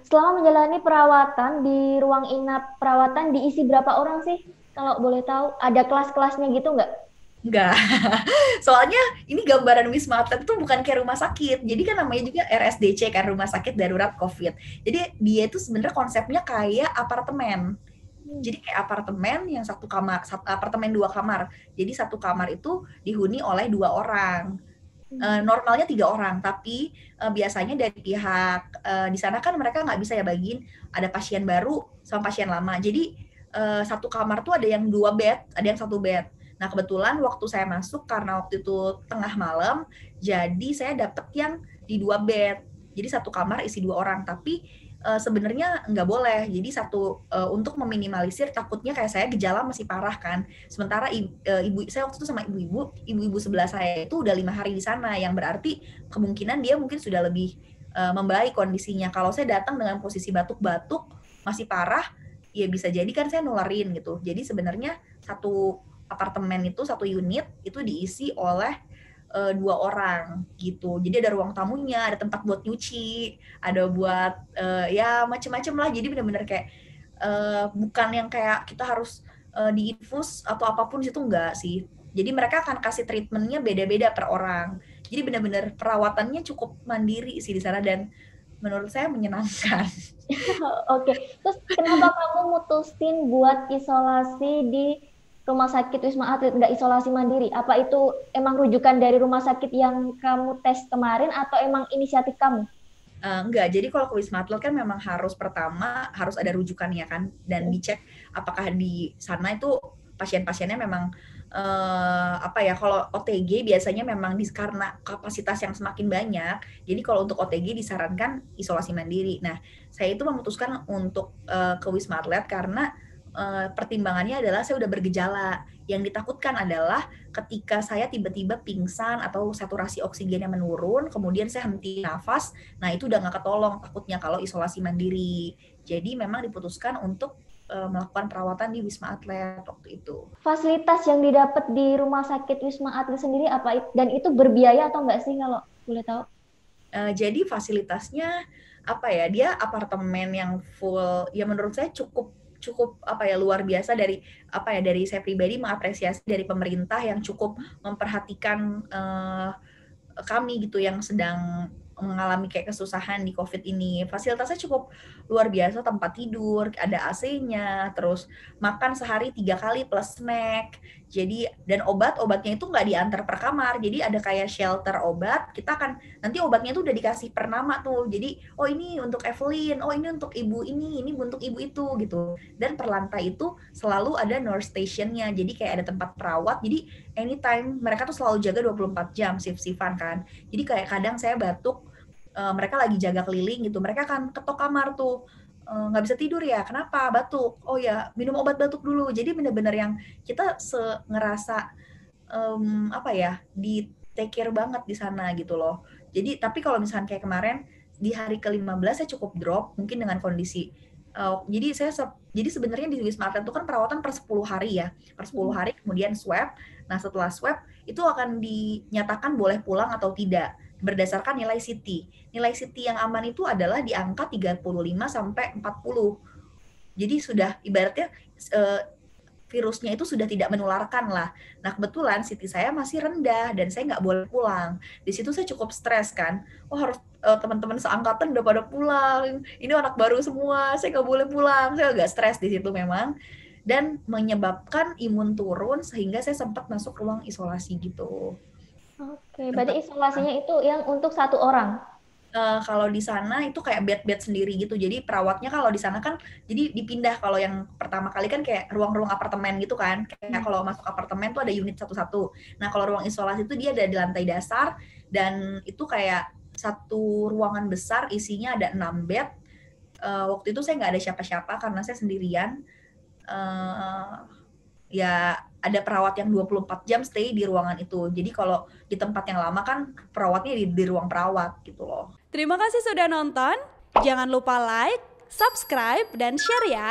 Selama menjalani perawatan di ruang inap perawatan diisi berapa orang sih? Kalau boleh tahu, ada kelas-kelasnya gitu nggak? Enggak. Soalnya ini gambaran Wisma Atlet itu bukan kayak rumah sakit. Jadi kan namanya juga RSDC kan, Rumah Sakit Darurat COVID. Jadi dia itu sebenarnya konsepnya kayak apartemen. Hmm. Jadi kayak apartemen yang satu kamar, apartemen dua kamar. Jadi satu kamar itu dihuni oleh dua orang. Hmm. Normalnya tiga orang, tapi biasanya dari pihak di sana kan mereka nggak bisa ya bagiin ada pasien baru sama pasien lama. Jadi satu kamar tuh ada yang dua bed, ada yang satu bed. Nah kebetulan waktu saya masuk karena waktu itu tengah malam, jadi saya dapet yang di dua bed. Jadi satu kamar isi dua orang, tapi sebenarnya nggak boleh. Jadi satu untuk meminimalisir takutnya kayak saya gejala masih parah kan. Sementara ibu saya waktu itu sama ibu-ibu sebelah saya itu udah 5 hari di sana, yang berarti kemungkinan dia mungkin sudah lebih membaik kondisinya. Kalau saya datang dengan posisi batuk-batuk masih parah, ya bisa jadi kan saya nularin gitu. Jadi sebenarnya satu apartemen itu satu unit itu diisi oleh dua orang gitu. Jadi ada ruang tamunya, ada tempat buat nyuci, ada buat ya macem-macem lah. Jadi benar-benar kayak bukan yang kayak kita harus diinfus atau apapun situ enggak sih. Jadi mereka akan kasih treatmentnya beda-beda per orang. Jadi benar-benar perawatannya cukup mandiri sih di sana dan menurut saya menyenangkan. Oke, terus kenapa kamu mutusin buat isolasi di rumah sakit Wisma Atlet, nggak isolasi mandiri? Apa itu emang rujukan dari rumah sakit yang kamu tes kemarin atau emang inisiatif kamu? Enggak, jadi kalau ke Wisma Atlet kan memang harus pertama harus ada rujukannya kan dan dicek apakah di sana itu pasien-pasiennya memang apa ya, kalau OTG biasanya memang karena kapasitas yang semakin banyak, jadi kalau untuk OTG disarankan isolasi mandiri. Nah, saya itu memutuskan untuk ke Wisma Atlet karena pertimbangannya adalah saya udah bergejala. Yang ditakutkan adalah ketika saya tiba-tiba pingsan atau saturasi oksigennya menurun, kemudian saya henti nafas. Nah, itu udah nggak ketolong takutnya kalau isolasi mandiri. Jadi memang diputuskan untuk melakukan perawatan di Wisma Atlet waktu itu. Fasilitas yang didapat di rumah sakit Wisma Atlet sendiri apa dan itu berbiaya atau enggak sih kalau boleh tahu? Jadi fasilitasnya apa ya? Dia apartemen yang full. Ya menurut saya cukup cukup apa ya luar biasa dari apa ya dari saya pribadi mengapresiasi dari pemerintah yang cukup memperhatikan kami gitu yang sedang mengalami kayak kesusahan di COVID ini. Fasilitasnya cukup luar biasa, tempat tidur, ada AC-nya, terus makan sehari 3 kali plus snack. Jadi dan obatnya itu nggak diantar per kamar, jadi ada kayak shelter obat. Kita akan nanti obatnya itu udah dikasih per nama tuh. Jadi oh ini untuk Evelyn, oh ini untuk ibu ini untuk ibu itu gitu. Dan per lantai itu selalu ada nurse station-nya. Jadi kayak ada tempat perawat. Jadi anytime mereka tuh selalu jaga 24 jam shift-shiftan kan. Jadi kayak kadang saya batuk, mereka lagi jaga keliling gitu, mereka akan ketok kamar tuh, nggak bisa tidur ya, kenapa? Batuk. Oh ya, minum obat batuk dulu. Jadi bener-bener yang kita ngerasa apa ya, di take care banget di sana gitu loh. Jadi tapi kalau misalkan kayak kemarin di hari ke-15 saya cukup drop mungkin dengan kondisi jadi jadi sebenarnya di Wisma Atlet itu kan perawatan per 10 hari ya. Per 10 hari kemudian swab. Nah, setelah swab itu akan dinyatakan boleh pulang atau tidak berdasarkan nilai CT. Nilai CT yang aman itu adalah di angka 35 sampai 40. Jadi sudah ibaratnya eh, virusnya itu sudah tidak menularkan lah. Nah kebetulan CT saya masih rendah dan saya nggak boleh pulang. Di situ saya cukup stres kan. Oh harus teman-teman seangkatan udah pada pulang. Ini anak baru semua, saya nggak boleh pulang. Saya agak stres di situ memang. Dan menyebabkan imun turun sehingga saya sempat masuk ruang isolasi gitu. Oke, berarti Sempat isolasinya itu yang untuk satu orang. kalau di sana itu kayak bed-bed sendiri gitu. Jadi perawatnya kalau di sana kan jadi dipindah. Kalau yang pertama kali kan kayak ruang-ruang apartemen gitu kan. Kayak Hmm. kalau masuk apartemen tuh ada unit satu-satu. Nah, kalau ruang isolasi itu dia ada di lantai dasar dan itu kayak satu ruangan besar isinya ada 6 bed. Waktu itu saya nggak ada siapa-siapa karena saya sendirian. Eh, ya ada perawat yang 24 jam stay di ruangan itu. Jadi kalau di tempat yang lama kan perawatnya di ruang perawat gitu loh. Terima kasih sudah nonton. Jangan lupa like, subscribe, dan share ya.